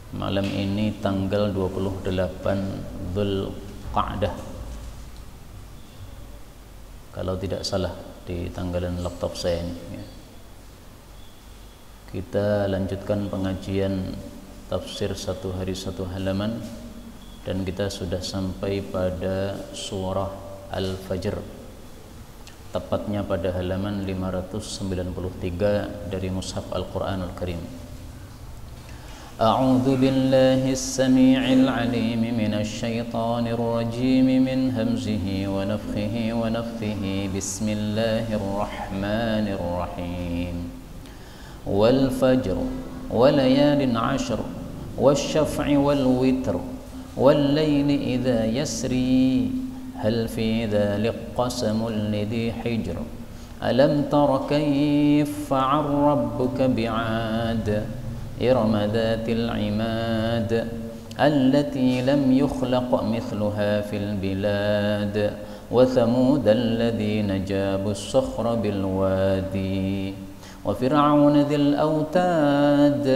Malam ini tanggal 28 Dzulqa'dah, kalau tidak salah di tanggalan laptop saya ini ya. Kita lanjutkan pengajian tafsir satu hari satu halaman, dan kita sudah sampai pada surah Al-Fajr, tepatnya pada halaman 593 dari Mushaf Al-Quran Al-Karim. A'udzu billahi as-sami'il 'alim minasy syaithanir rajim min hamzihi wa nafthihi wa nafthihi. Bismillahirrahmanirrahim. Wal fajr wa layalin 'ashr wasyaf'i wal witr wal layli idza yasri hal fi dzalika qasamul lidhi hijr alam tara kayfa 'ala rabbuka bi'ad إرم ذات العماد التي لم يخلق مثلها في البلاد وثمود الذين جابوا الصخر بالوادي وفرعون ذي الأوتاد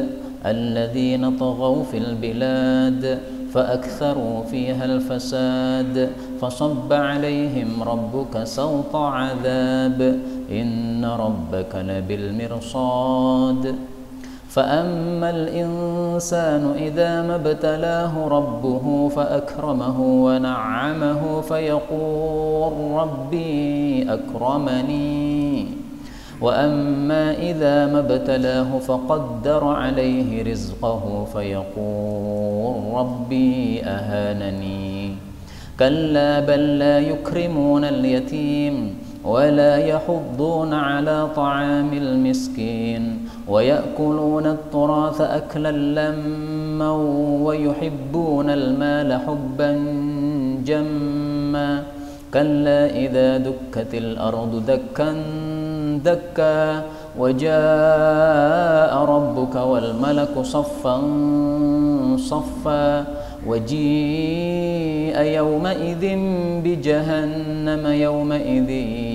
الذين طغوا في البلاد فأكثروا فيها الفساد فصب عليهم ربك سوط عذاب إن ربك لبالمرصاد فأما الإنسان إذا ما ابتلاه ربه فأكرمه ونعمه فيقول ربي أكرمني وأما إذا ما ابتلاه فقدر عليه رزقه فيقول ربي أهانني كلا بل لا يكرمون اليتيم ولا يحضون على طعام المسكين ويأكلون التراث أكلا لما ويحبون المال حبا جما كلا إذا دكت الأرض دكا دكا وجاء ربك والملك صفا صفا وجيء يومئذ بجهنم يومئذ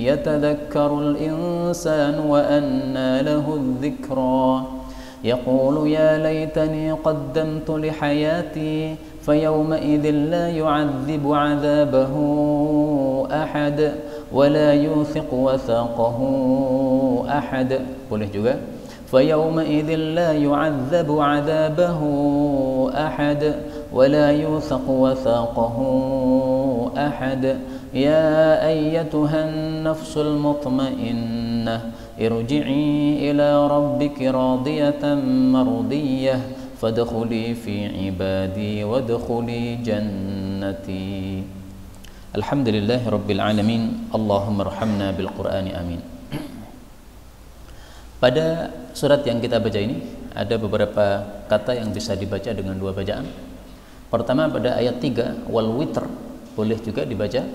يتذكر الإنسان وأنى له الذكرى يقول يا ليتني قدمت لحياتي فيومئذ لا يعذب عذابه أحد ولا يوثق وثاقه أحد. Boleh juga فيومئذ لا يعذب عذابه أحد ولا يوثق وثاقه أحد يا أيتها النفس المطمئنة ارجعي إلى ربك راضية مرضية فادخلي في عبادي وادخلي جنتي. الحمد لله رب العالمين. اللهم ارحمنا بالقرآن آمين. Pada surat yang kita baca ini ada beberapa kata yang bisa dibaca dengan dua bacaan. Pertama pada ayat 3, wal witr, boleh juga dibaca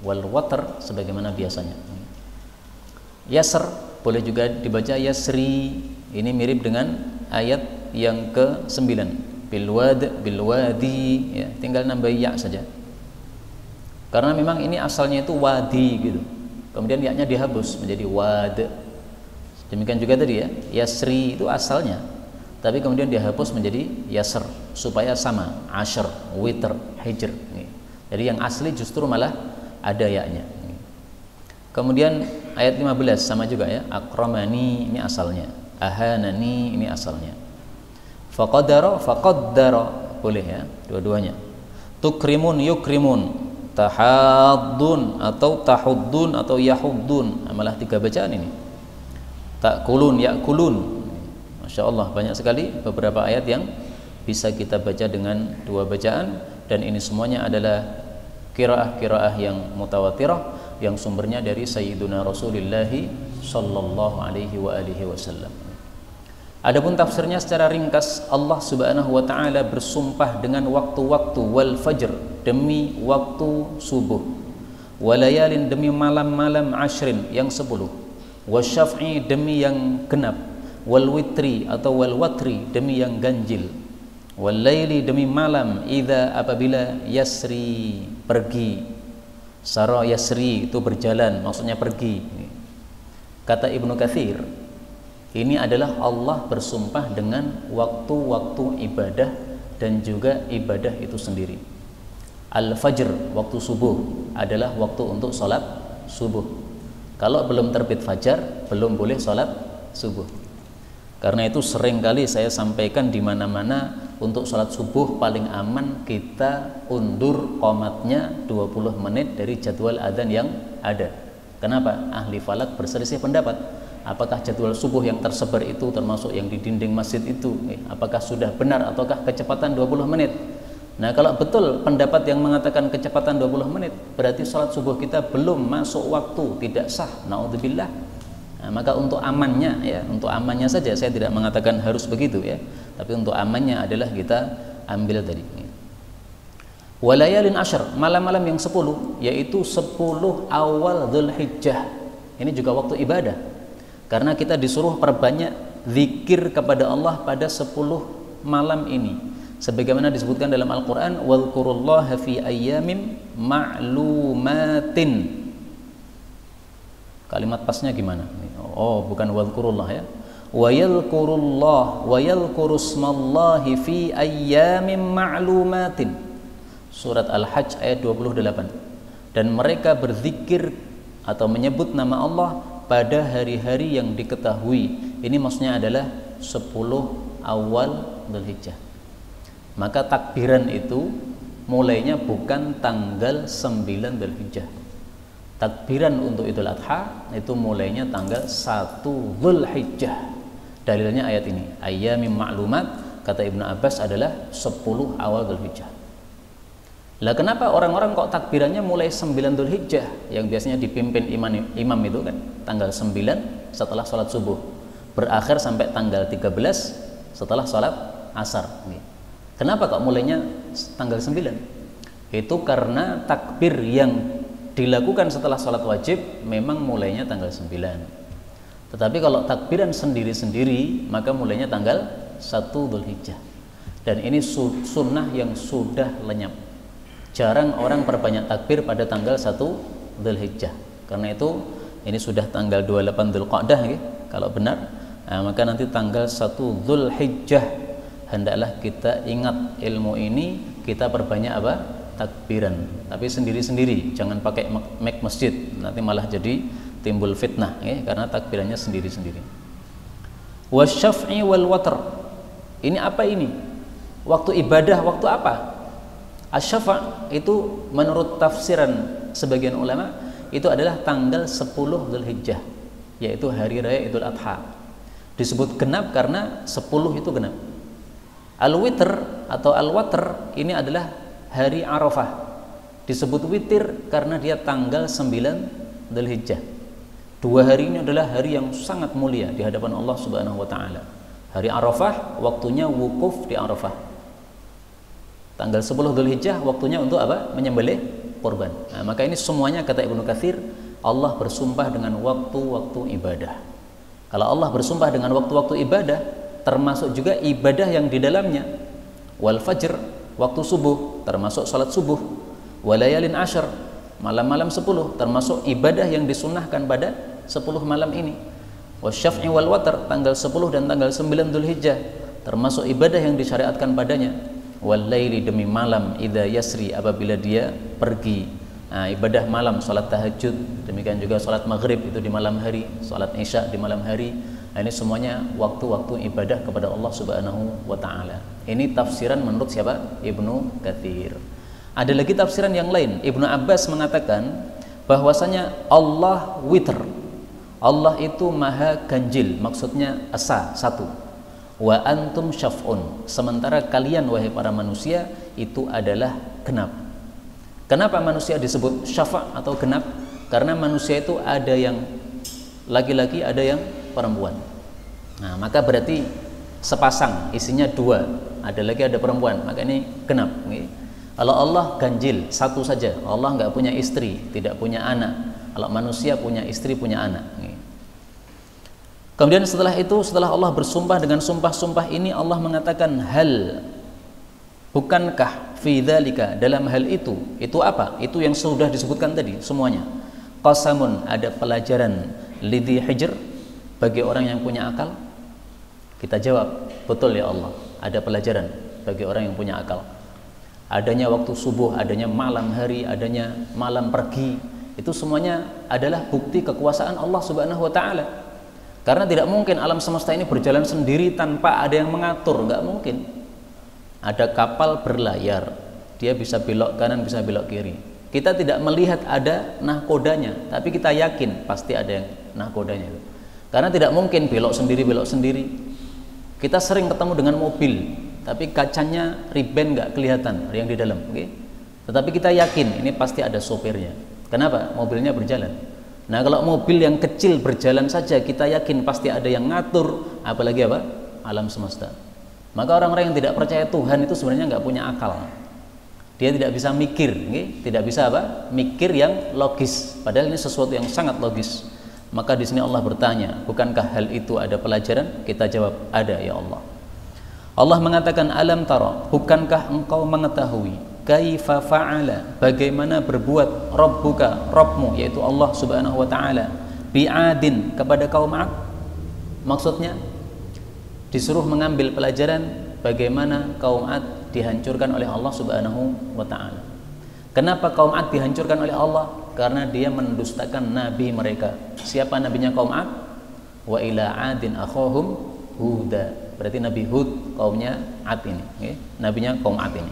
wal watr sebagaimana biasanya. Yasr boleh juga dibaca yasri. Ini mirip dengan ayat yang ke-9, bil wadi ya, tinggal nambah ya saja. Karena memang ini asalnya itu wadi gitu. Kemudian ya-nya dihapus menjadi wad. Demikian juga tadi ya, yasri itu asalnya, tapi kemudian dihapus menjadi yasr supaya sama, ashr, witr, hijr. Jadi yang asli justru malah ada ya-nya. Kemudian ayat 15 sama juga ya, akramani ini asalnya, ahanani ini asalnya. Faqadara boleh ya, dua-duanya. Tukrimun yukrimun, tahaddun atau tahuddun atau yahuddun, malah tiga bacaan ini. Ta'kulun ya'kulun. Masya Allah, banyak sekali beberapa ayat yang bisa kita baca dengan dua bacaan, dan ini semuanya adalah qiraah yang mutawatirah yang sumbernya dari Sayyiduna Rasulullah sallallahu alaihi wa alihi wasallam. Adapun tafsirnya secara ringkas, Allah Subhanahu wa taala bersumpah dengan waktu-waktu, wal fajr demi waktu subuh, walayalin demi malam-malam ashrin yang 10, wasyaf'i demi yang genap, wal witri atau wal watri demi yang ganjil, wal laili demi malam, idza apabila yasri pergi, sara yasri itu berjalan maksudnya pergi. Kata Ibnu Katsir, Ini adalah Allah bersumpah dengan waktu-waktu ibadah dan juga ibadah itu sendiri. Al-fajr, waktu subuh, adalah waktu untuk sholat subuh. Kalau belum terbit fajar, belum boleh sholat subuh. Karena itu seringkali saya sampaikan di mana-mana, untuk sholat subuh paling aman kita undur qomatnya 20 menit dari jadwal adzan yang ada. Kenapa? Ahli falak berselisih pendapat. Apakah jadwal subuh yang tersebar itu termasuk yang di dinding masjid itu, apakah sudah benar ataukah kecepatan 20 menit? Nah, kalau betul pendapat yang mengatakan kecepatan 20 menit, berarti sholat subuh kita belum masuk waktu, tidak sah. Naudzubillah. Nah, maka untuk amannya, ya, untuk amannya saja, saya tidak mengatakan harus begitu, ya, tapi untuk amannya adalah kita ambil tadi. Walayalin asyr, malam-malam yang 10, yaitu 10 awal Dzulhijjah. Ini juga waktu ibadah. Karena kita disuruh perbanyak zikir kepada Allah pada 10 malam ini. Sebagaimana disebutkan dalam Al-Quran, وَاذْكُرُوا fi ayyamin ma'lumatin. Kalimat pasnya gimana? Oh, bukan وَاذْكُرُوا ya. وَيَذْكُرُوا اسْمَ fi ayyamin ma'lumatin. Surat Al-Hajj ayat 28. Dan mereka berzikir atau menyebut nama Allah pada hari-hari yang diketahui. Ini maksudnya adalah 10 awal Dzulhijjah. Maka takbiran itu mulainya bukan tanggal 9 Dzulhijjah. Takbiran untuk Idul Adha itu mulainya tanggal 1 Dzulhijjah. Dalilnya ayat ini, ayyamim ma'lumat, kata Ibnu Abbas adalah 10 awal Dzulhijjah. Lah kenapa orang-orang kok takbirannya mulai 9 Dzulhijjah yang biasanya dipimpin imam itu kan tanggal 9 setelah sholat subuh, berakhir sampai tanggal 13 setelah sholat asar. Kenapa kok mulainya tanggal 9? Itu karena takbir yang dilakukan setelah sholat wajib memang mulainya tanggal 9. Tetapi kalau takbiran sendiri-sendiri maka mulainya tanggal 1 Dzulhijjah. Dan ini sunnah yang sudah lenyap. Jarang orang perbanyak takbir pada tanggal 1 Dzulhijjah. Karena itu ini sudah tanggal 28 Dzulqa'dah ya, kalau benar. Nah, maka nanti tanggal 1 Dzulhijjah hendaklah kita ingat ilmu ini, kita perbanyak apa? Takbiran. Tapi sendiri-sendiri, jangan pakai mic masjid. Nanti malah jadi timbul fitnah ya, karena takbirannya sendiri-sendiri. Wasyaf'i wal watr. Ini apa ini? Waktu ibadah, waktu apa? Asy-syafa' itu menurut tafsiran sebagian ulama itu adalah tanggal 10 Dzulhijjah, yaitu hari raya Idul Adha. Disebut genap karena 10 itu genap. Al-witr atau al-watr ini adalah hari Arafah. Disebut witir karena dia tanggal 9 Dzulhijjah. Dua hari ini adalah hari yang sangat mulia di hadapan Allah Subhanahu wa taala. Hari Arafah waktunya wukuf di Arafah. Tanggal 10 Dzulhijjah waktunya untuk apa? Menyembelih kurban. Nah, maka ini semuanya kata Ibnu Katsir, Allah bersumpah dengan waktu-waktu ibadah. Kalau Allah bersumpah dengan waktu-waktu ibadah, termasuk juga ibadah yang di dalamnya. Wal fajr, waktu subuh, termasuk salat subuh. Walayalin asyr, malam-malam 10, termasuk ibadah yang disunnahkan pada 10 malam ini. Wasyaf'i wal watr, tanggal 10 dan tanggal 9 Dzulhijjah, termasuk ibadah yang disyariatkan padanya. Wal laili, demi malam, idza yasri, apabila dia pergi. Nah, ibadah malam, salat tahajud, demikian juga salat maghrib itu di malam hari, salat isya di malam hari. Nah, ini semuanya waktu-waktu ibadah kepada Allah Subhanahu wa taala. Ini tafsiran menurut siapa? Ibnu Katsir. Ada lagi tafsiran yang lain. Ibnu Abbas mengatakan bahwasanya Allah witr. Allah itu maha ganjil, maksudnya esa, satu. Wa antum syaf'un, sementara kalian wahai para manusia itu adalah genap. Kenapa manusia disebut syafa' atau genap? Karena manusia itu ada yang laki-laki, ada yang perempuan. Nah, maka berarti sepasang, isinya dua, ada lagi ada perempuan, maka ini genap. Kalau Allah ganjil, satu saja. Allah nggak punya istri, tidak punya anak. Kalau manusia punya istri, punya anak. Kemudian setelah itu, setelah Allah bersumpah dengan sumpah-sumpah ini, Allah mengatakan, hal, bukankah fi dzalika, dalam hal itu apa? Itu yang sudah disebutkan tadi semuanya. Qasamun, ada pelajaran lidhi hijr, bagi orang yang punya akal. Kita jawab, betul ya Allah, ada pelajaran bagi orang yang punya akal. Adanya waktu subuh, adanya malam hari, adanya malam pergi, itu semuanya adalah bukti kekuasaan Allah Subhanahu wa taala. Karena tidak mungkin alam semesta ini berjalan sendiri tanpa ada yang mengatur, nggak mungkin. Ada kapal berlayar, dia bisa belok kanan, bisa belok kiri. Kita tidak melihat ada nahkodanya, tapi kita yakin pasti ada yang nahkodanya. Karena tidak mungkin belok sendiri. Kita sering ketemu dengan mobil, tapi kacanya riben nggak kelihatan yang di dalam, okay? Tetapi kita yakin ini pasti ada sopirnya. Kenapa? Mobilnya berjalan. Nah, kalau mobil yang kecil berjalan saja kita yakin pasti ada yang ngatur, apalagi apa? Alam semesta. Maka orang-orang yang tidak percaya Tuhan itu sebenarnya nggak punya akal. Dia tidak bisa mikir, okay? Tidak bisa apa? Mikir yang logis. Padahal ini sesuatu yang sangat logis. Maka di sini Allah bertanya, bukankah hal itu ada pelajaran? Kita jawab, ada ya Allah. Allah mengatakan, alam tara, bukankah engkau mengetahui kaifa fa'ala, bagaimana berbuat rabbuka, Rabbmu, yaitu Allah Subhanahu wa taala, bi'adin, kepada kaum 'Ad. Maksudnya disuruh mengambil pelajaran bagaimana kaum 'Ad dihancurkan oleh Allah Subhanahu wa taala. Kenapa kaum 'Ad dihancurkan oleh Allah? Karena dia mendustakan nabi mereka. Siapa nabinya kaum 'Ad? Wa ila 'adin akhahum Huda. Berarti Nabi Hud kaumnya 'Ad ini, okay? Nabinya kaum 'Ad ini.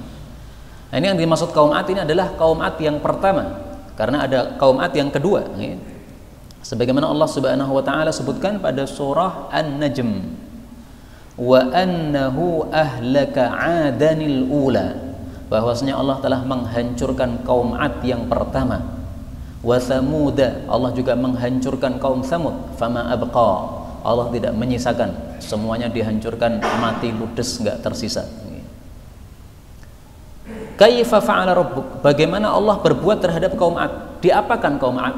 Nah, ini yang dimaksud kaum 'Ad ini adalah kaum 'Ad yang pertama, karena ada kaum 'Ad yang kedua, okay? Sebagaimana Allah Subhanahu wa taala sebutkan pada surah An-Najm, wa annahu ahlaka 'adanil ula, bahwasanya Allah telah menghancurkan kaum 'Ad yang pertama. Wa Thamuda, Allah juga menghancurkan kaum Thamud. Fama abqa, Allah tidak menyisakan, semuanya dihancurkan, mati ludes, nggak tersisa. Kaifa fa'ala rabbuk, bagaimana Allah berbuat terhadap kaum 'Ad? Diapakan kaum 'Ad?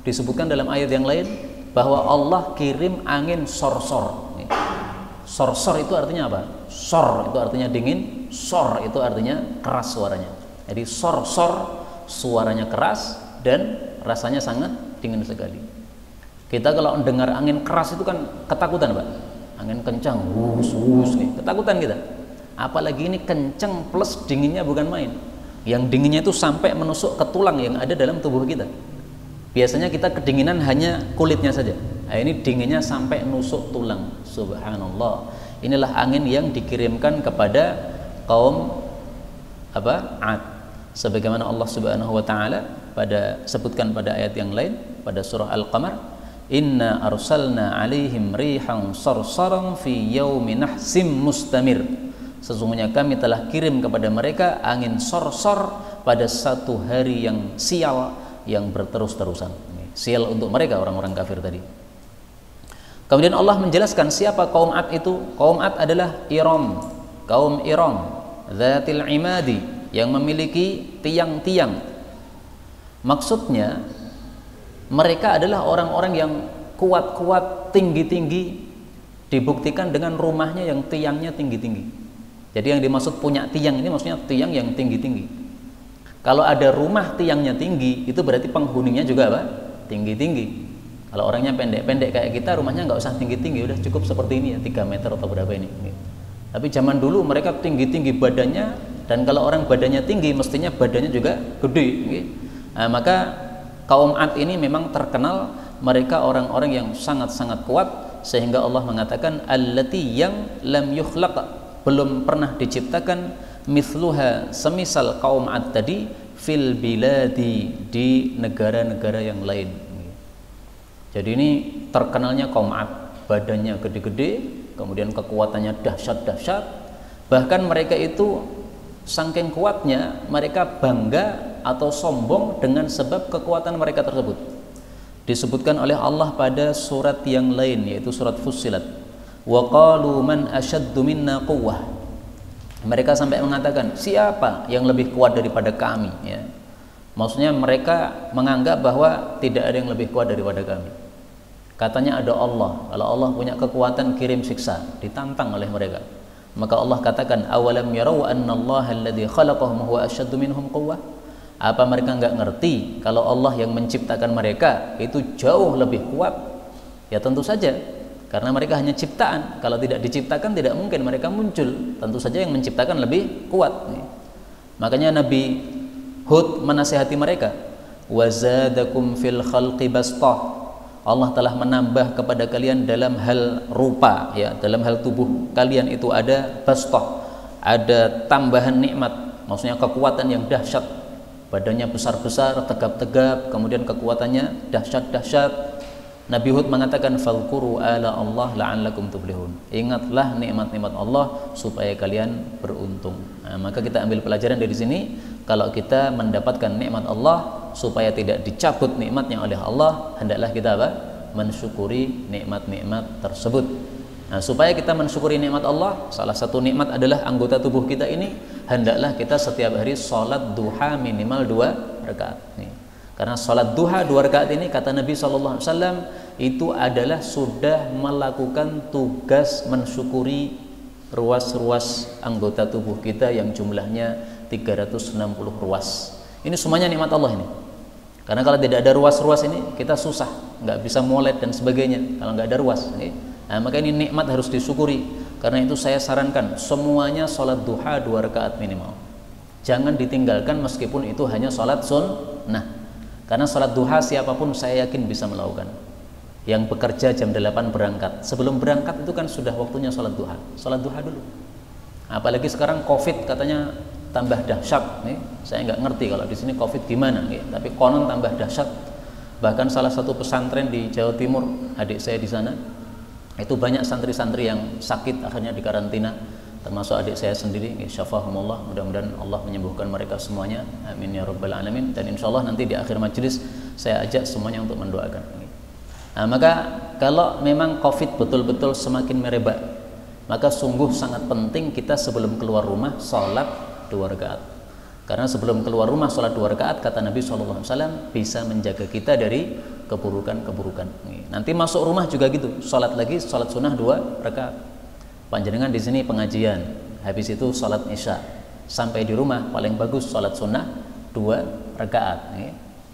Disebutkan dalam ayat yang lain bahwa Allah kirim angin sorsor. Sorsor itu artinya apa? Sor itu artinya dingin, sor itu artinya keras suaranya. Jadi sorsor suaranya keras dan rasanya sangat dingin sekali. Kita kalau mendengar angin keras itu kan ketakutan, Pak. Angin kencang, hus nih, ketakutan kita. Apalagi ini kencang plus dinginnya bukan main. Yang dinginnya itu sampai menusuk ke tulang yang ada dalam tubuh kita. Biasanya kita kedinginan hanya kulitnya saja. Nah, ini dinginnya sampai nusuk tulang. Subhanallah. Inilah angin yang dikirimkan kepada kaum 'Ad. Sebagaimana Allah Subhanahu wa taala sebutkan pada ayat yang lain pada surah Al-Qamar, inna arsalna 'alaihim rihan sarsaran fi yaumin nahsim mustamir. Sesungguhnya kami telah kirim kepada mereka angin sorsor pada satu hari yang sial, yang berterus-terusan. Sial untuk mereka orang-orang kafir tadi. Kemudian Allah menjelaskan siapa kaum 'Ad itu. Kaum 'Ad adalah Iram, kaum Iram, Dzatil Imadi, yang memiliki tiang-tiang. Maksudnya mereka adalah orang-orang yang kuat-kuat, tinggi-tinggi, dibuktikan dengan rumahnya yang tiangnya tinggi-tinggi. Jadi yang dimaksud punya tiang ini maksudnya tiang yang tinggi-tinggi. Kalau ada rumah tiangnya tinggi, itu berarti penghuninya juga apa? Tinggi-tinggi. Kalau orangnya pendek-pendek kayak kita, rumahnya nggak usah tinggi-tinggi, udah cukup seperti ini ya, 3 meter atau berapa ini. Tapi zaman dulu mereka tinggi-tinggi badannya, dan kalau orang badannya tinggi mestinya badannya juga gede. Nah, maka kaum 'Ad ini memang terkenal mereka orang-orang yang sangat-sangat kuat, sehingga Allah mengatakan allati yang lam yukhlaq, belum pernah diciptakan mithluha, semisal kaum 'Ad tadi, fil biladi, di negara-negara yang lain. Jadi ini terkenalnya kaum 'Ad, badannya gede-gede, kemudian kekuatannya dahsyat-dahsyat. Bahkan mereka itu saking kuatnya mereka bangga atau sombong dengan sebab kekuatan mereka tersebut. Disebutkan oleh Allah pada surat yang lain, yaitu surat Fussilat, wa qalu man ashaddu minna quwwah. Mereka sampai mengatakan, siapa yang lebih kuat daripada kami, ya. Maksudnya mereka menganggap bahwa tidak ada yang lebih kuat daripada kami. Katanya ada Allah, kalau Allah punya kekuatan kirim siksa, ditantang oleh mereka. Maka Allah katakan, awalam yarau annallaha alladzi khalaqahum huwa asyaddu minhum quwwah. Apa mereka enggak ngerti kalau Allah yang menciptakan mereka itu jauh lebih kuat? Ya tentu saja. Karena mereka hanya ciptaan. Kalau tidak diciptakan tidak mungkin mereka muncul. Tentu saja yang menciptakan lebih kuat. Makanya Nabi Hud menasihati mereka, wazadakum fil khalqi bastah. Allah telah menambah kepada kalian dalam hal rupa, ya, dalam hal tubuh kalian itu ada bastah, ada tambahan nikmat, maksudnya kekuatan yang dahsyat. Badannya besar-besar, tegap-tegap, kemudian kekuatannya dahsyat-dahsyat. Nabi Hud mengatakan fadhkuru ala Allah la'allakum tuflihun. Ingatlah nikmat-nikmat Allah supaya kalian beruntung. Nah, maka kita ambil pelajaran dari sini, kalau kita mendapatkan nikmat Allah supaya tidak dicabut nikmatnya oleh Allah, hendaklah kita apa? Mensyukuri nikmat-nikmat tersebut. Nah, supaya kita mensyukuri nikmat Allah, salah satu nikmat adalah anggota tubuh kita ini, hendaklah kita setiap hari sholat duha minimal 2 rakaat. Nih. Karena sholat duha 2 rakaat ini kata Nabi SAW itu adalah sudah melakukan tugas mensyukuri ruas-ruas anggota tubuh kita yang jumlahnya 360 ruas. Ini semuanya nikmat Allah ini. Karena kalau tidak ada ruas-ruas ini kita susah, nggak bisa molet dan sebagainya kalau nggak ada ruas. Nah, maka ini nikmat harus disyukuri. Karena itu saya sarankan semuanya sholat duha 2 rakaat minimal. Jangan ditinggalkan meskipun itu hanya sholat sunnah. Karena sholat duha siapapun saya yakin bisa melakukan. Yang bekerja jam 8 berangkat, sebelum berangkat itu kan sudah waktunya sholat duha. Sholat duha dulu. Apalagi sekarang COVID katanya tambah dahsyat. Saya nggak ngerti kalau di sini COVID gimana, tapi konon tambah dahsyat. Bahkan salah satu pesantren di Jawa Timur, adik saya di sana, itu banyak santri-santri yang sakit akhirnya dikarantina, termasuk adik saya sendiri. Syafahumullah, mudah-mudahan Allah menyembuhkan mereka semuanya, amin ya rabbal alamin. Dan insya Allah nanti di akhir majelis saya ajak semuanya untuk mendoakan. Nah, maka kalau memang COVID betul-betul semakin merebak, maka sungguh sangat penting kita sebelum keluar rumah sholat 2 rakaat. Karena sebelum keluar rumah sholat 2 rakaat, kata Nabi SAW, bisa menjaga kita dari keburukan-keburukan. Nanti masuk rumah juga gitu, sholat lagi, sholat sunnah 2 rakaat. Panjenengan di sini pengajian, habis itu sholat isya, sampai di rumah paling bagus sholat sunnah 2 rakaat.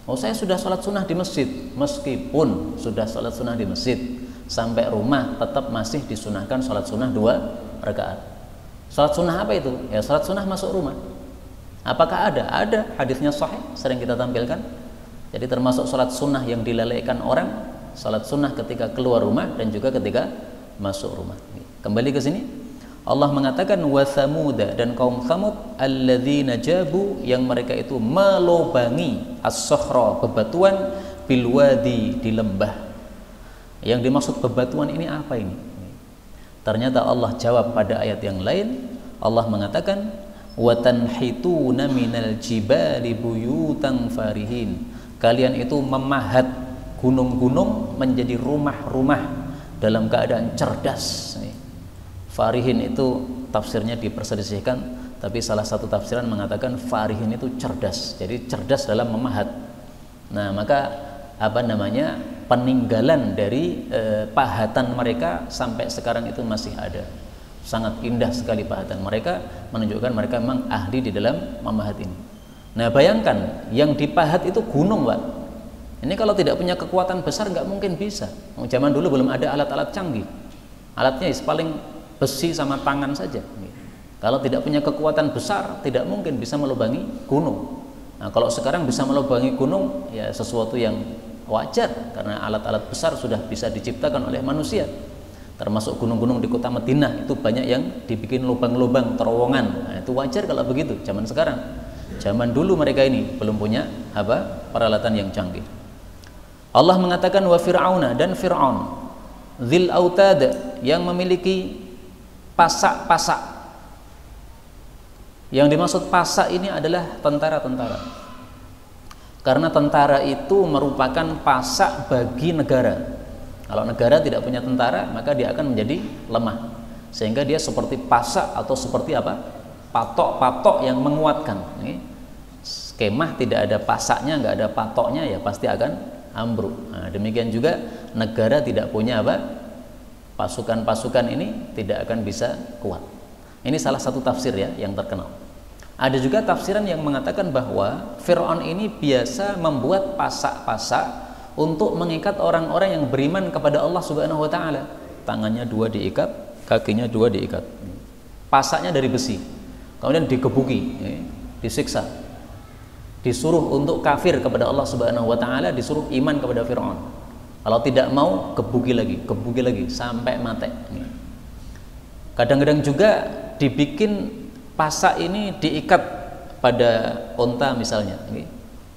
Oh, saya sudah sholat sunnah di masjid, meskipun sudah sholat sunnah di masjid, sampai rumah tetap masih disunahkan sholat sunnah 2 rakaat. Sholat sunnah apa itu? Ya sholat sunnah masuk rumah. Apakah ada? Ada, hadisnya sahih, sering kita tampilkan. Jadi termasuk sholat sunnah yang dilalaikan orang, sholat sunnah ketika keluar rumah dan juga ketika masuk rumah. Kembali ke sini, Allah mengatakan wa Thamuda, dan kaum Thamud alladzina jabu, yang mereka itu melobangi as-sokhra, bebatuan, bil wadi, di lembah. Yang dimaksud bebatuan ini apa ini? Ternyata Allah jawab pada ayat yang lain. Allah mengatakan wa tanhituna minal jibali buyutan farihin, kalian itu memahat gunung-gunung menjadi rumah-rumah dalam keadaan cerdas. Farihin itu tafsirnya diperselisihkan, tapi salah satu tafsiran mengatakan farihin itu cerdas, jadi cerdas dalam memahat. Nah, maka peninggalan dari pahatan mereka sampai sekarang itu masih ada. Sangat indah sekali pahatan mereka, menunjukkan mereka memang ahli di dalam memahat ini. Nah, bayangkan yang dipahat itu gunung, Pak. Ini kalau tidak punya kekuatan besar nggak mungkin bisa. Zaman dulu belum ada alat-alat canggih. Alatnya paling besi sama tangan saja. Kalau tidak punya kekuatan besar, tidak mungkin bisa melubangi gunung. Nah, kalau sekarang bisa melubangi gunung, ya sesuatu yang wajar, karena alat-alat besar sudah bisa diciptakan oleh manusia. Termasuk gunung-gunung di kota Madinah itu banyak yang dibikin lubang-lubang, terowongan. Nah, itu wajar kalau begitu zaman sekarang. Zaman dulu mereka ini belum punya peralatan yang canggih. Allah mengatakan wa fir'auna, dan Fir'aun, dzil autad, yang memiliki pasak-pasak. Yang dimaksud pasak ini adalah tentara-tentara. Karena tentara itu merupakan pasak bagi negara. Kalau negara tidak punya tentara, maka dia akan menjadi lemah. Sehingga dia seperti pasak atau seperti patok-patok yang menguatkan. Kemah tidak ada pasaknya, nggak ada patoknya, ya pasti akan ambruk. Nah, demikian juga negara tidak punya pasukan-pasukan ini tidak akan bisa kuat. Ini salah satu tafsir ya yang terkenal. Ada juga tafsiran yang mengatakan bahwa Fir'aun ini biasa membuat pasak-pasak untuk mengikat orang-orang yang beriman kepada Allah Subhanahu wa taala. tangannya 2 diikat, kakinya 2 diikat. Pasaknya dari besi. Kemudian digebuki, disiksa. Disuruh untuk kafir kepada Allah Subhanahu wa taala, disuruh iman kepada Firaun. Kalau tidak mau, gebuki lagi sampai mati. Kadang-kadang juga dibikin pasak ini diikat pada onta misalnya.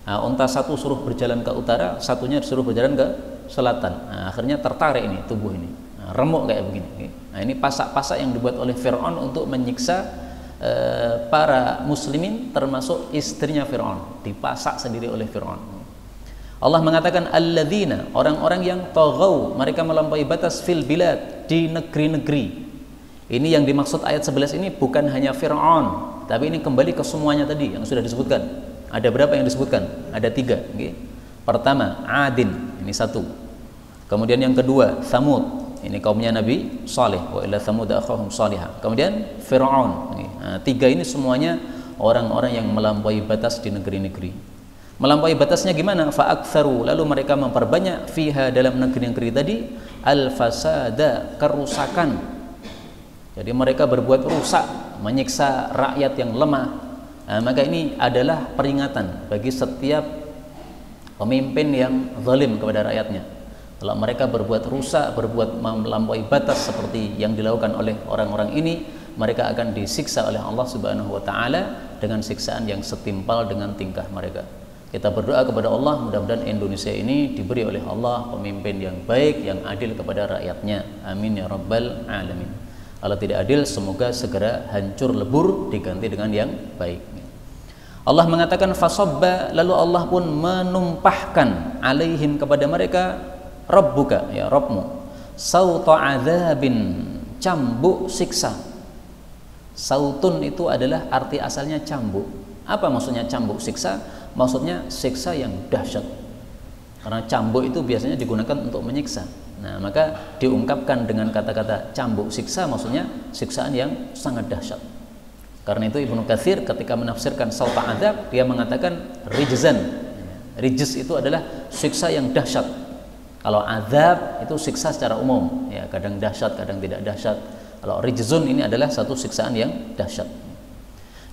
Nah, onta satu suruh berjalan ke utara, satunya disuruh berjalan ke selatan. Nah, akhirnya tertarik ini tubuh ini, remuk kayak begini. Nah, ini pasak-pasak yang dibuat oleh Firaun untuk menyiksa para muslimin, termasuk istrinya Firaun, dipasak sendiri oleh Firaun. Allah mengatakan alladzina, orang-orang yang taghaw, mereka melampaui batas fil bilad, di negeri-negeri. Ini yang dimaksud ayat 11 ini bukan hanya Firaun, tapi ini kembali ke semuanya tadi yang sudah disebutkan. Ada berapa yang disebutkan? Ada 3. Pertama, Adin, ini 1. Kemudian yang kedua, Thamud, ini kaumnya Nabi Saleh, wa ila Thamud akhahum salihah. Kemudian Firaun. Nah, 3 ini semuanya orang-orang yang melampaui batas di negeri-negeri. Melampaui batasnya gimana? Fa'aktsaru, lalu mereka memperbanyak fiha, dalam negeri-negeri tadi, al-fasada, kerusakan. Jadi mereka berbuat rusak, menyiksa rakyat yang lemah. Nah, maka ini adalah peringatan bagi setiap pemimpin yang zalim kepada rakyatnya. Kalau mereka berbuat rusak, berbuat melampaui batas seperti yang dilakukan oleh orang-orang ini, mereka akan disiksa oleh Allah Subhanahu wa taala dengan siksaan yang setimpal dengan tingkah mereka. Kita berdoa kepada Allah, mudah-mudahan Indonesia ini diberi oleh Allah pemimpin yang baik, yang adil kepada rakyatnya. Amin ya rabbal alamin. Kalau tidak adil, semoga segera hancur lebur, diganti dengan yang baik. Allah mengatakan fasabba, lalu Allah pun menumpahkan alaihim, kepada mereka, rabbuka, ya Rabbmu, sauta adzabin, cambuk siksa. Sautun itu adalah arti asalnya cambuk. Apa maksudnya cambuk siksa? Maksudnya siksa yang dahsyat. Karena cambuk itu biasanya digunakan untuk menyiksa. Nah, maka diungkapkan dengan kata-kata cambuk siksa, maksudnya siksaan yang sangat dahsyat. Karena itu Ibnu Katsir ketika menafsirkan sauta adzab, dia mengatakan rijzan. Rijz itu adalah siksa yang dahsyat. Kalau azab itu siksa secara umum, ya, kadang dahsyat, kadang tidak dahsyat. Kalau rijzun ini adalah satu siksaan yang dahsyat.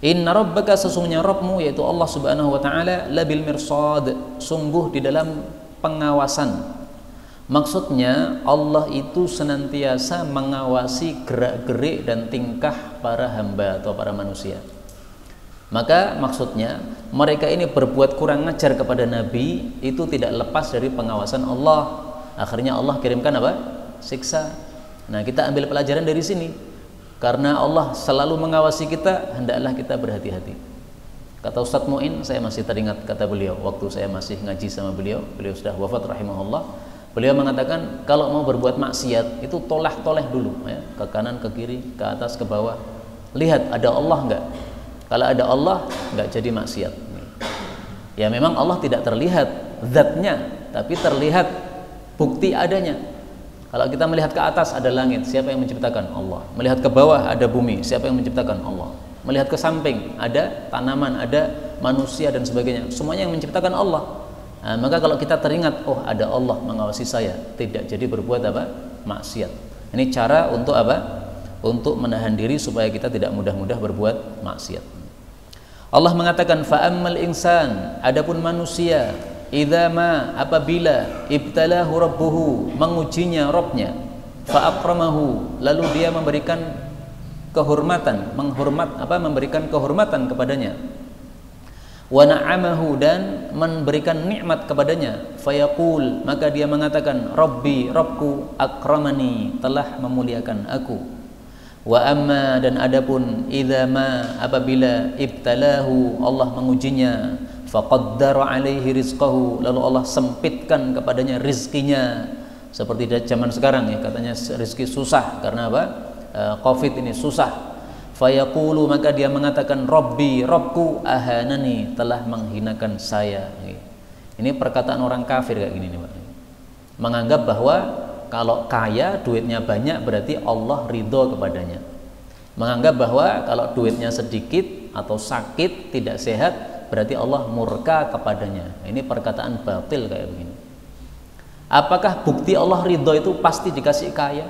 Inna rabbaka, sesungguhnya Rabbmu, yaitu Allah Subhanahu wa taala, labil mirsad, sungguh di dalam pengawasan. Maksudnya Allah itu senantiasa mengawasi gerak-gerik dan tingkah para hamba atau para manusia. Maka maksudnya mereka ini berbuat kurang ajar kepada Nabi, itu tidak lepas dari pengawasan Allah. Akhirnya Allah kirimkan apa? Siksa. Nah, kita ambil pelajaran dari sini. Karena Allah selalu mengawasi kita, hendaklah kita berhati-hati. Kata Ustadz Mu'in, saya masih teringat kata beliau waktu saya masih ngaji sama beliau sudah wafat rahimahullah. Beliau mengatakan kalau mau berbuat maksiat itu tolah-toleh dulu, ya, ke kanan, ke kiri, ke atas, ke bawah. Lihat ada Allah enggak? Kalau ada Allah, enggak jadi maksiat. Ya memang Allah tidak terlihat zatnya, tapi terlihat bukti adanya. Kalau kita melihat ke atas ada langit, siapa yang menciptakan? Allah. Melihat ke bawah ada bumi, siapa yang menciptakan? Allah. Melihat ke samping ada tanaman, ada manusia dan sebagainya, semuanya yang menciptakan Allah. Nah, maka kalau kita teringat, oh ada Allah mengawasi saya, tidak jadi berbuat apa? Maksiat. Ini cara untuk apa? Untuk menahan diri supaya kita tidak mudah-mudah berbuat maksiat. Allah mengatakan fa'ammal insan, adapun manusia, idza ma, apabila ibtalahu rabbuhu, mengujinya Rabbnya, fa'akramahu, lalu dia memberikan kehormatan, memberikan kehormatan kepadanya, wa na'amahu, dan memberikan nikmat kepadanya, fayaqul, maka dia mengatakan Rabbi, Rabbku, akramani, telah memuliakan aku. Wa amma, dan adapun idza ma, apabila ibtalahu, Allah mengujinya, faqaddara alaihi rizqahu, lalu Allah sempitkan kepadanya rizkinya, seperti zaman sekarang, ya, katanya rizki susah karena apa? Covid ini susah. Fayaqulu, maka dia mengatakan Rabbi, Rabbku, ahanani, telah menghinakan saya. Ini perkataan orang kafir kayak gini nih, Pak. Menganggap bahwa kalau kaya, duitnya banyak, berarti Allah ridho kepadanya. Menganggap bahwa kalau duitnya sedikit atau sakit, tidak sehat, berarti Allah murka kepadanya. Ini perkataan batil kayak begini. Apakah bukti Allah ridho itu pasti dikasih kaya?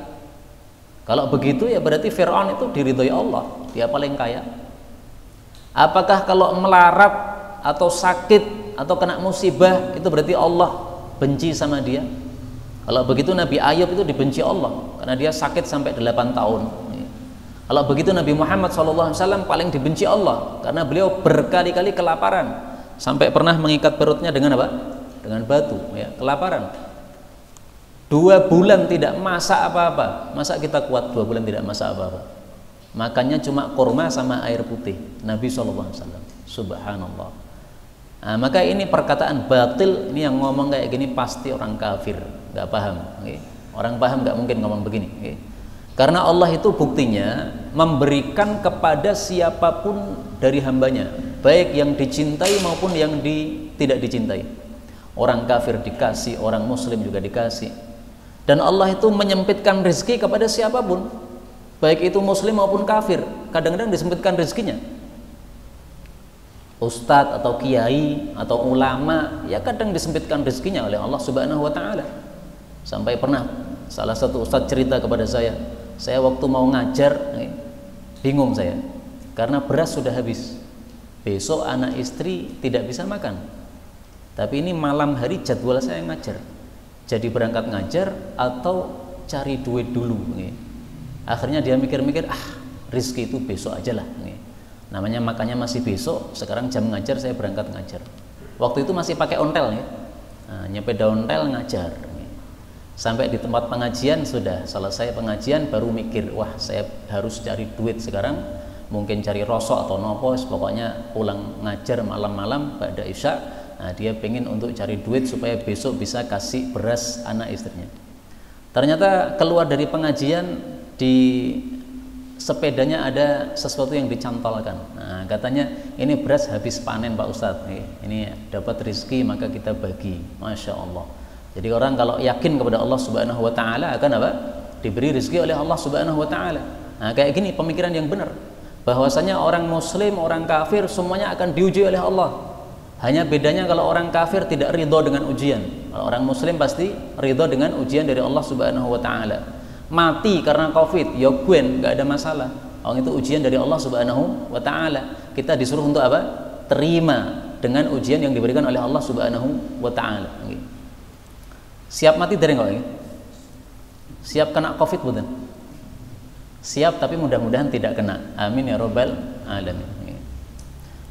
Kalau begitu ya berarti Fir'aun itu diridhoi Allah, dia paling kaya. Apakah kalau melarat atau sakit atau kena musibah itu berarti Allah benci sama dia? Kalau begitu Nabi Ayub itu dibenci Allah karena dia sakit sampai 8 tahun. Kalau begitu Nabi Muhammad SAW paling dibenci Allah karena beliau berkali-kali kelaparan sampai pernah mengikat perutnya dengan apa? Dengan batu, ya, kelaparan. 2 bulan tidak masak apa-apa. Masa kita kuat 2 bulan tidak masak apa-apa? Makannya cuma kurma sama air putih. Nabi SAW. Subhanallah. Nah, maka ini perkataan batil, ini yang ngomong kayak gini pasti orang kafir, nggak paham. Okay? Orang paham nggak mungkin ngomong begini. Okay? Karena Allah itu buktinya memberikan kepada siapapun dari hambanya, baik yang dicintai maupun yang tidak dicintai. Orang kafir dikasih, orang muslim juga dikasih. Dan Allah itu menyempitkan rezeki kepada siapapun, baik itu muslim maupun kafir. Kadang-kadang disempitkan rezekinya. Ustadz atau kiai atau ulama, ya kadang disempitkan rezekinya oleh Allah Subhanahu wa Ta'ala. Sampai pernah salah satu ustadz cerita kepada saya waktu mau ngajar, bingung saya karena beras sudah habis. Besok anak istri tidak bisa makan, tapi ini malam hari jadwal saya ngajar. Jadi berangkat ngajar atau cari duit dulu. Akhirnya dia mikir-mikir, rezeki itu besok aja lah. Namanya makannya masih besok, sekarang jam ngajar saya berangkat ngajar. Waktu itu masih pakai ontel, ya. Nah, nyepeda ontel ngajar. Sampai di tempat pengajian sudah selesai pengajian baru mikir, wah saya harus cari duit sekarang. Mungkin cari rosok atau nopos, pokoknya pulang ngajar malam-malam pada isya. Nah, dia pengen untuk cari duit supaya besok bisa kasih beras anak istrinya. Ternyata keluar dari pengajian, di sepedanya ada sesuatu yang dicantolkan. Nah, katanya ini beras habis panen Pak Ustadz, ini dapat rezeki maka kita bagi. Masya Allah. Jadi orang kalau yakin kepada Allah Subhanahu wa Ta'ala akan apa? Diberi rezeki oleh Allah Subhanahu wa Ta'ala. Nah, kayak gini pemikiran yang benar, bahwasanya orang muslim, orang kafir semuanya akan diuji oleh Allah. Hanya bedanya kalau orang kafir tidak ridho dengan ujian. Kalau orang muslim pasti ridho dengan ujian dari Allah Subhanahu wa Ta'ala. Mati karena Covid, ya gwen, nggak ada masalah. Orang itu ujian dari Allah Subhanahu wa Ta'ala. Kita disuruh untuk apa? Terima dengan ujian yang diberikan oleh Allah Subhanahu wa Ta'ala. Siap mati dari enggak? Siap kena Covid bukan? Siap, tapi mudah-mudahan tidak kena. Amin ya robbal alamin.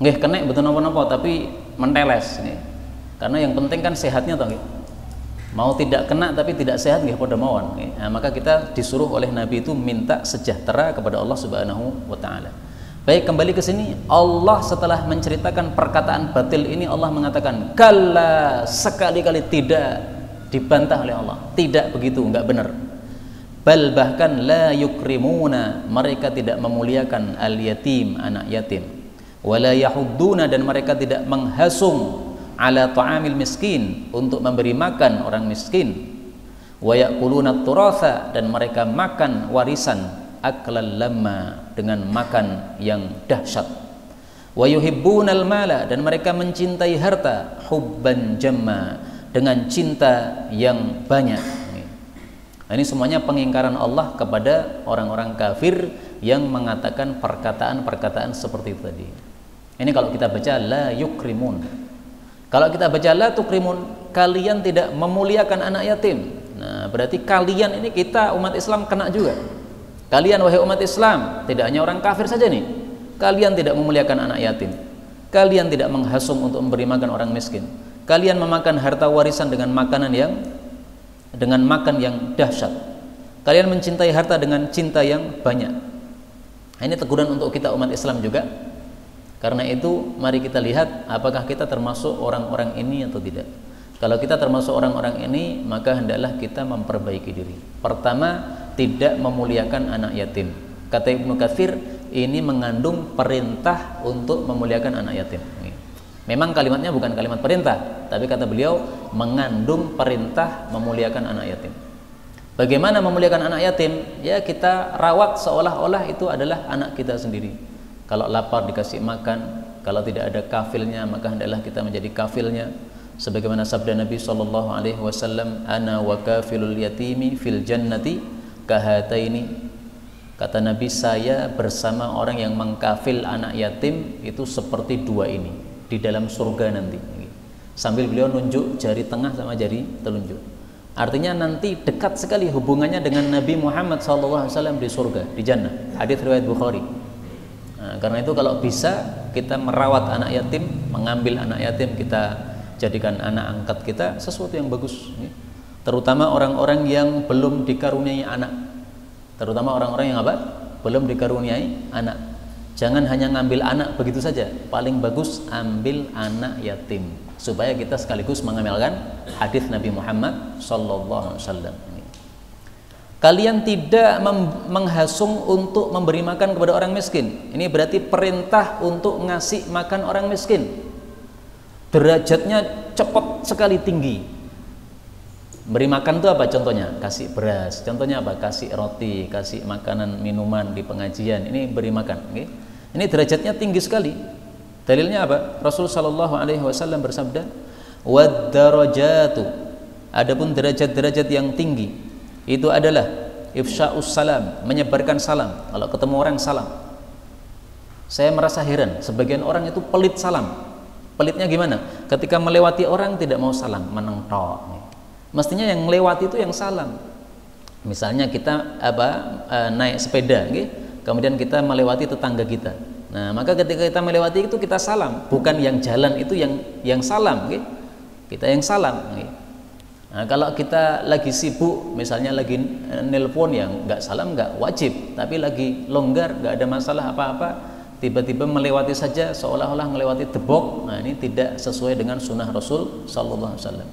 Nggih kena betul napa-napa tapi menteles nih. Karena yang penting kan sehatnya toh. Mau tidak kena tapi tidak sehat nggih padha mawon. Nah, maka kita disuruh oleh Nabi itu minta sejahtera kepada Allah Subhanahu wa Ta'ala. Baik, kembali ke sini. Allah setelah menceritakan perkataan batil ini, Allah mengatakan kalla, sekali-kali tidak, dibantah oleh Allah. Tidak begitu, enggak benar. Bal bahkan la yukrimuna, mereka tidak memuliakan al yatim, anak yatim. Wala yahudduna, dan mereka tidak menghasung ala ta'amil miskin, untuk memberi makan orang miskin. Wa ya'kuluna turatha, dan mereka makan warisan aklal lamma, dengan makan yang dahsyat. Wa yuhibbunal mala, dan mereka mencintai harta hubban jamma, dengan cinta yang banyak. Ini semuanya pengingkaran Allah kepada orang-orang kafir yang mengatakan perkataan-perkataan seperti itu tadi. Ini kalau kita baca la yukrimun. Kalau kita baca la tukrimun, kalian tidak memuliakan anak yatim. Nah, berarti kalian ini, kita umat Islam kena juga. Kalian wahai umat Islam, tidak hanya orang kafir saja nih. Kalian tidak memuliakan anak yatim. Kalian tidak menghasung untuk memberi makan orang miskin. Kalian memakan harta warisan dengan makan yang dahsyat. Kalian mencintai harta dengan cinta yang banyak. Ini teguran untuk kita umat Islam juga. Karena itu mari kita lihat apakah kita termasuk orang-orang ini atau tidak. Kalau kita termasuk orang-orang ini, maka hendaklah kita memperbaiki diri. Pertama, tidak memuliakan anak yatim. Kata Ibnu Katsir, ini mengandung perintah untuk memuliakan anak yatim. Memang kalimatnya bukan kalimat perintah, tapi kata beliau mengandung perintah memuliakan anak yatim. Bagaimana memuliakan anak yatim? Ya, kita rawat seolah-olah itu adalah anak kita sendiri. Kalau lapar dikasih makan, kalau tidak ada kafilnya maka hendaklah kita menjadi kafilnya. Sebagaimana sabda Nabi SAW, ana wa kafilul yatimi fil jannati kahataini Kata Nabi, saya bersama orang yang mengkafil anak yatim itu seperti dua ini di dalam surga nanti. Sambil beliau nunjuk jari tengah sama jari telunjuk. Artinya nanti dekat sekali hubungannya dengan Nabi Muhammad SAW di surga, di jannah. Hadits riwayat Bukhari. Nah, karena itu kalau bisa kita merawat anak yatim, mengambil anak yatim kita jadikan anak angkat kita, sesuatu yang bagus. Terutama orang-orang yang belum dikaruniai anak. Terutama orang-orang yang apa? Belum dikaruniai anak. Jangan hanya ngambil anak begitu saja. Paling bagus ambil anak yatim, supaya kita sekaligus mengamalkan hadis Nabi Muhammad sallallahu alaihi wasallam. Kalian tidak menghasung untuk memberi makan kepada orang miskin. Ini berarti perintah untuk ngasih makan orang miskin. Derajatnya cepat sekali tinggi. Beri makan itu apa contohnya? Kasih beras. Contohnya apa? Kasih roti, kasih makanan, minuman di pengajian. Ini beri makan. Okay? Ini derajatnya tinggi sekali. Dalilnya apa? Rasul sallallahu alaihi wasallam bersabda, "Wad darajatu." Adapun derajat-derajat yang tinggi itu adalah ifsya'us salam, menyebarkan salam. Kalau ketemu orang salam. Saya merasa heran, sebagian orang itu pelit salam. Pelitnya gimana? Ketika melewati orang tidak mau salam, menengtok. Mestinya yang lewat itu yang salam. Misalnya kita naik sepeda, okay? Kemudian kita melewati tetangga kita. Nah, maka ketika kita melewati itu kita salam, bukan yang jalan itu yang salam, okay? Kita yang salam. Okay? Nah, kalau kita lagi sibuk, misalnya lagi nelpon yang nggak salam nggak wajib, tapi lagi longgar, nggak ada masalah apa-apa, tiba-tiba melewati saja seolah-olah melewati tebok. Nah, ini tidak sesuai dengan sunnah Rasul sallallahu alaihi wasallam.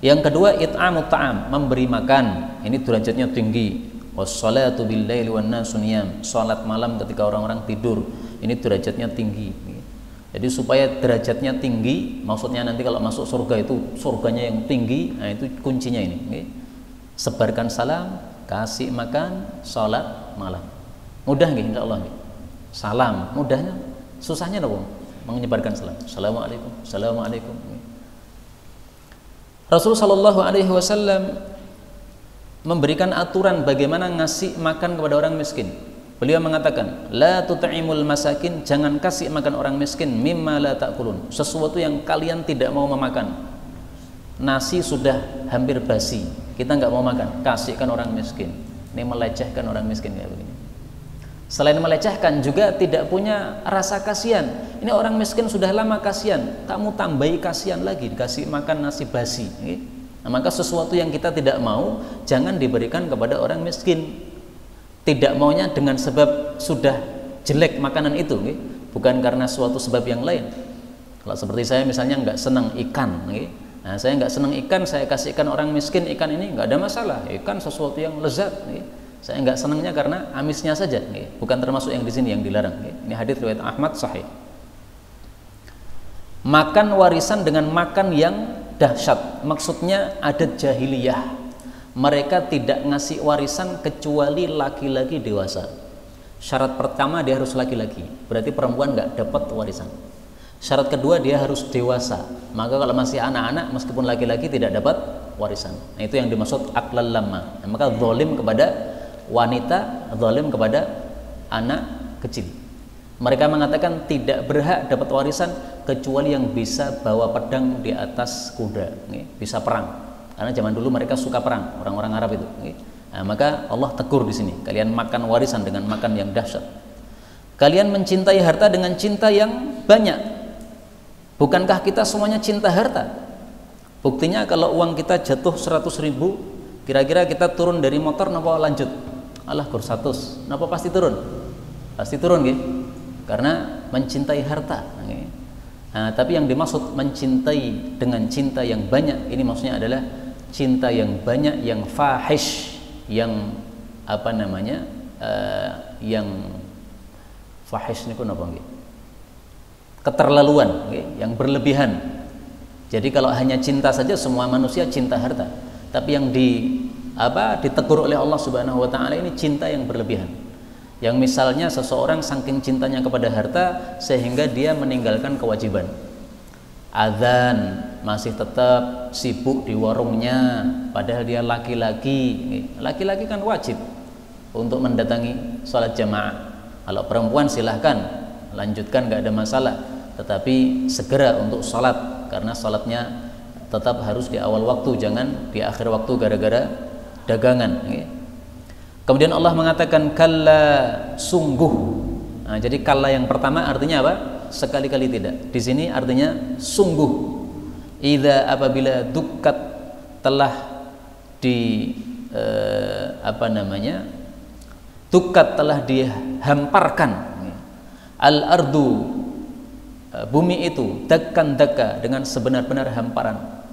Yang kedua, it'amut ta'am, memberi makan. Ini derajatnya tinggi. Wassalatu bil-laili wan-nasu niyam, salat malam ketika orang-orang tidur. Ini derajatnya tinggi. Jadi supaya derajatnya tinggi, maksudnya nanti kalau masuk surga itu surganya yang tinggi. Nah, itu kuncinya ini. Sebarkan salam, kasih makan, salat malam. Mudah nggih insyaallah nggih. Salam mudahnya, susahnya apa? Menyebarkan salam. Assalamualaikum, assalamualaikum. Rasulullah Shallallahu Alaihi Wasallam memberikan aturan bagaimana ngasih makan kepada orang miskin. Beliau mengatakan, la tut'imul masakin, jangan kasih makan orang miskin mimma la ta'kulun, sesuatu yang kalian tidak mau memakan. Nasi sudah hampir basi, kita nggak mau makan, kasihkan orang miskin. Ini melecehkan orang miskin kayak begini. Selain melecehkan juga tidak punya rasa kasihan. Ini orang miskin sudah lama kasihan, kamu tambahi kasihan lagi, dikasih makan nasi basi. Nah, maka sesuatu yang kita tidak mau jangan diberikan kepada orang miskin. Tidak maunya dengan sebab sudah jelek makanan itu, bukan karena suatu sebab yang lain. Kalau seperti saya misalnya nggak senang ikan, nah saya nggak senang ikan, saya kasihkan orang miskin ikan ini nggak ada masalah. Ikan sesuatu yang lezat. Saya nggak senangnya karena amisnya saja, bukan termasuk yang di sini yang dilarang. Ini hadits riwayat Ahmad sahih. Makan warisan dengan makan yang dahsyat, maksudnya adat jahiliyah. Mereka tidak ngasih warisan kecuali laki-laki dewasa. Syarat pertama dia harus laki-laki, berarti perempuan nggak dapat warisan. Syarat kedua dia harus dewasa, maka kalau masih anak-anak meskipun laki-laki tidak dapat warisan. Nah, itu yang dimaksud aklal lama. Nah, maka zalim kepada wanita, zalim kepada anak kecil. Mereka mengatakan tidak berhak dapat warisan kecuali yang bisa bawa pedang di atas kuda, bisa perang. Karena zaman dulu mereka suka perang, orang-orang Arab itu. Nah, maka Allah tegur di sini, kalian makan warisan dengan makan yang dahsyat. Kalian mencintai harta dengan cinta yang banyak. Bukankah kita semuanya cinta harta? Buktinya kalau uang kita jatuh 100.000, kira-kira kita turun dari motor napa lanjut? Allah kur 100, napa pasti turun? Pasti turun gitu. Karena mencintai harta. Nah, tapi yang dimaksud mencintai dengan cinta yang banyak ini maksudnya adalah cinta yang banyak, yang fahish, yang apa namanya? Yang fahish niku napa nggih? Keterlaluan, yang berlebihan. Jadi kalau hanya cinta saja semua manusia cinta harta. Tapi yang ditegur oleh Allah Subhanahu wa taala ini cinta yang berlebihan. Yang misalnya seseorang saking cintanya kepada harta sehingga dia meninggalkan kewajiban. Adzan masih tetap sibuk di warungnya padahal dia laki-laki. Laki-laki kan wajib. untuk mendatangi sholat jamaah. Kalau perempuan silahkan lanjutkan, nggak ada masalah, tetapi segera untuk sholat, karena sholatnya tetap harus di awal waktu, jangan di akhir waktu gara-gara dagangan. Kemudian Allah mengatakan kalla, sungguh. Nah, jadi kalla yang pertama artinya apa? Sekali-kali tidak. Di sini artinya sungguh. Idza, apabila dukkat, telah di dukkat, telah dihamparkan, al-ardu, bumi itu, dakkan daka, dengan sebenar-benar hamparan.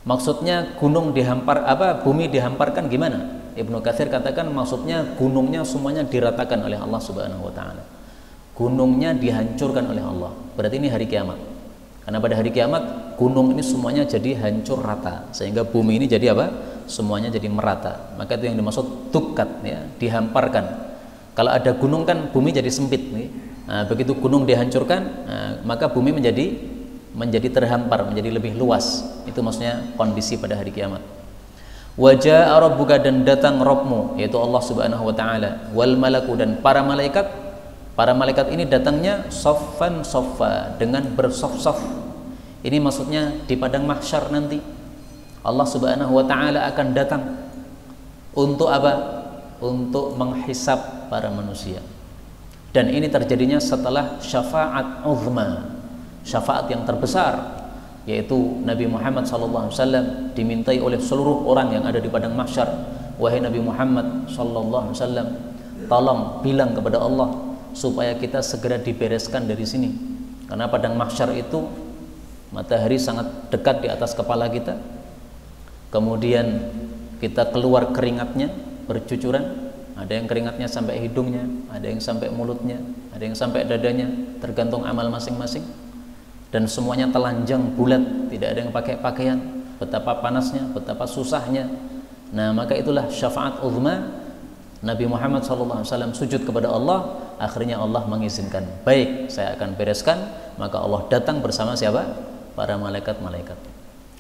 Maksudnya gunung bumi dihamparkan gimana? Ibnu Katsir katakan maksudnya gunungnya semuanya diratakan oleh Allah Subhanahu wa taala. Gunungnya dihancurkan oleh Allah. Berarti ini hari kiamat. Karena pada hari kiamat gunung ini semuanya jadi hancur rata, sehingga bumi ini jadi apa? Semuanya jadi merata. Maka itu yang dimaksud dukkat, ya, dihamparkan. Kalau ada gunung kan bumi jadi sempit, nih. Nah, begitu gunung dihancurkan, maka bumi menjadi terhampar, menjadi lebih luas. Itu maksudnya kondisi pada hari kiamat. Wajah rabbuka, dan datang Rabbmu, yaitu Allah Subhanahu wa taala, wal malaku, dan para malaikat. Para malaikat ini datangnya soffan soffa, dengan bersof-sof. Ini maksudnya di padang mahsyar nanti Allah Subhanahu wa taala akan datang untuk apa? Untuk menghisab para manusia. Dan ini terjadinya setelah syafaat uzma, syafaat yang terbesar, yaitu Nabi Muhammad SAW dimintai oleh seluruh orang yang ada di padang mahsyar, wahai Nabi Muhammad SAW, tolong bilang kepada Allah supaya kita segera dibereskan dari sini, karena padang mahsyar itu matahari sangat dekat di atas kepala kita, kemudian kita keluar keringatnya bercucuran, ada yang keringatnya sampai hidungnya, ada yang sampai mulutnya, ada yang sampai dadanya, tergantung amal masing-masing. Dan semuanya telanjang bulat, tidak ada yang pakai pakaian. Betapa panasnya, betapa susahnya. Nah, maka itulah syafaat uzma. Nabi Muhammad SAW sujud kepada Allah, akhirnya Allah mengizinkan, baik, saya akan bereskan. Maka Allah datang bersama siapa? Para malaikat-malaikat.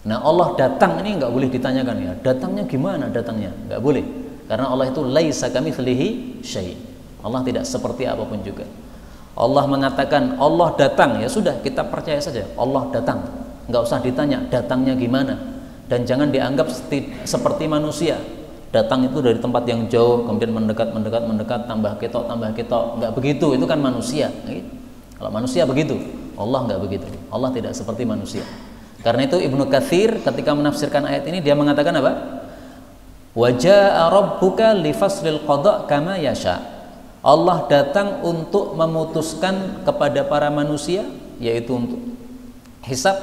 Nah, Allah datang ini nggak boleh ditanyakan, ya, datangnya gimana? Datangnya nggak boleh, karena Allah itu laisa kamitslihi syai'. Allah tidak seperti apapun juga. Allah mengatakan Allah datang, ya sudah, kita percaya saja Allah datang, nggak usah ditanya datangnya gimana. Dan jangan dianggap seperti manusia, datang itu dari tempat yang jauh kemudian mendekat, tambah ketok, nggak begitu. Itu kan manusia. Kalau manusia begitu, Allah nggak begitu. Allah tidak seperti manusia. Karena itu Ibnu Katsir ketika menafsirkan ayat ini dia mengatakan apa? Wajaa rabbuka lifaslil qada kama yasha. Allah datang untuk memutuskan kepada para manusia, yaitu untuk hisab,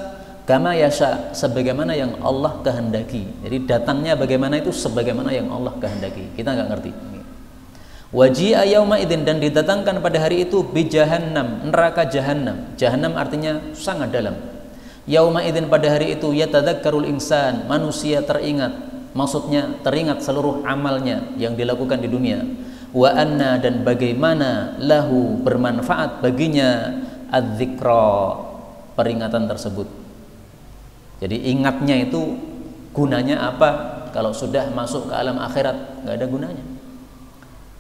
kama yasha, sebagaimana yang Allah kehendaki. Jadi datangnya bagaimana itu sebagaimana yang Allah kehendaki. Kita nggak ngerti. Waji'a yauma idzin, dan didatangkan pada hari itu bi jahannam, neraka jahannam. Jahannam artinya sangat dalam. Yauma idzin, pada hari itu yatadzakkarul insan, manusia teringat. Maksudnya teringat seluruh amalnya yang dilakukan di dunia. Wa anna, dan bagaimana lahu, bermanfaat baginya adzikra, peringatan tersebut. Jadi ingatnya itu gunanya apa? Kalau sudah masuk ke alam akhirat nggak ada gunanya.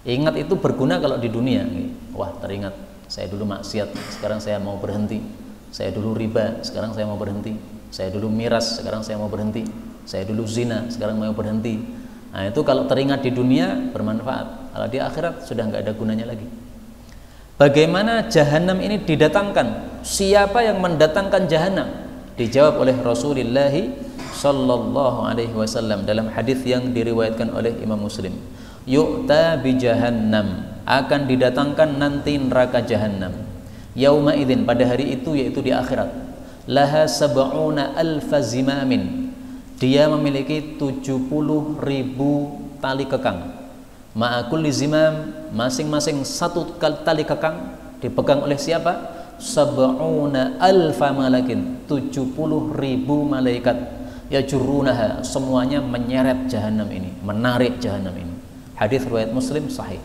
Ingat itu berguna kalau di dunia. Wah, teringat saya dulu maksiat, sekarang saya mau berhenti. Saya dulu riba, sekarang saya mau berhenti. Saya dulu miras, sekarang saya mau berhenti. Saya dulu zina, sekarang mau berhenti. Nah, itu kalau teringat di dunia bermanfaat. Kalau di akhirat sudah nggak ada gunanya lagi. Bagaimana jahanam ini didatangkan? Siapa yang mendatangkan jahanam? Dijawab oleh Rasulullah sallallahu alaihi wasallam dalam hadis yang diriwayatkan oleh Imam Muslim. Yu'ta bi jahannam, akan didatangkan nanti neraka jahanam. Yauma idzin, pada hari itu, yaitu di akhirat. Laha sab'una alfa zimamin. Dia memiliki 70.000 tali kekang. Ma'akulli zimam, masing-masing satu tali kekang dipegang oleh siapa? Sab'una alfa malakin, 70.000 malaikat. Yajurrunaha, semuanya menyeret jahanam ini, menarik jahanam ini. Hadis riwayat Muslim sahih.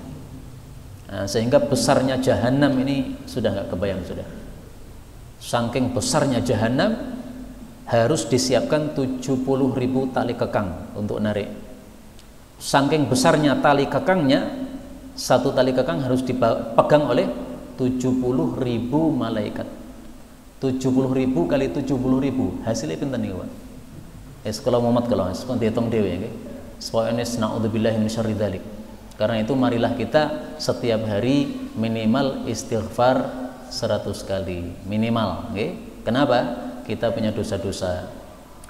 Nah, sehingga besarnya jahanam ini sudah nggak kebayang sudah. Saking besarnya jahanam, harus disiapkan 70.000 tali kekang untuk narik. Saking besarnya tali kekangnya, Satu tali kekang harus dipegang oleh 70.000 malaikat. 70.000 kali 70.000 hasilnya pinten niku, Pak? Kalau Muhammad kalau pun dihitung dhewe nggih. Supaya naudzubillahi min syarri dzalik. Karena itu marilah kita setiap hari minimal istighfar 100 kali minimal, nggih. Kenapa? Kita punya dosa-dosa.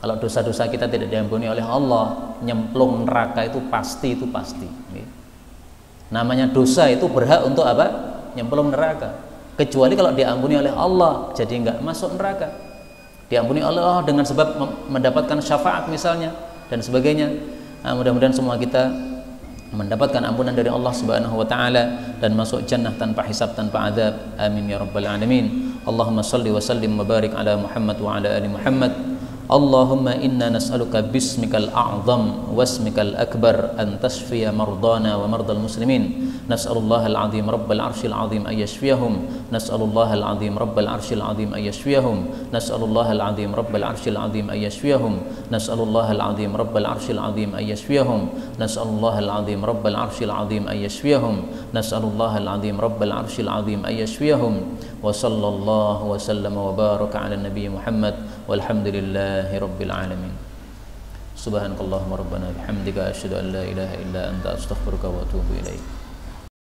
Kalau dosa-dosa kita tidak diampuni oleh Allah, nyemplung neraka itu pasti nggih. Namanya dosa itu berhak untuk apa? Nyemplung neraka. Kecuali kalau diampuni oleh Allah, jadi enggak masuk neraka. Diampuni oleh Allah dengan sebab mendapatkan syafaat misalnya dan sebagainya. Nah, mudah-mudahan semua kita mendapatkan ampunan dari Allah Subhanahu wa taala dan masuk jannah tanpa hisab, tanpa azab. Amin ya rabbal alamin. Allahumma shalli wa sallim wa barik ala Muhammad wa ala ali Muhammad. Allahumma inna nas'aluka bismikal a'zam wasmikal akbar an tashfiya mardana wa mardal muslimin. Nas'alullaha al-'azim rabbal 'arsyil 'azim ay yashfiyahum. Nas'alullaha al-'azim rabbal 'arsyil 'azim ay yashfiyahum. Nas'alullaha al-'azim rabbal 'arsyil 'azim ay yashfiyahum. Nas'alullaha al-'azim rabbal 'arsyil 'azim ay yashfiyahum. Nas'alullaha al-'azim rabbal 'arsyil 'azim ay yashfiyahum. Nas'alullaha al-'azim rabbal 'arsyil 'azim ay yashfiyahum. Wa sallallahu wa sallama wa baraka 'ala nabiy Muhammad walhamdulillahi rabbil alamin. Subhanakallahumma rabbana bihamdika asyhadu an la ilaha illa anta astaghfiruka wa atubu ilaik.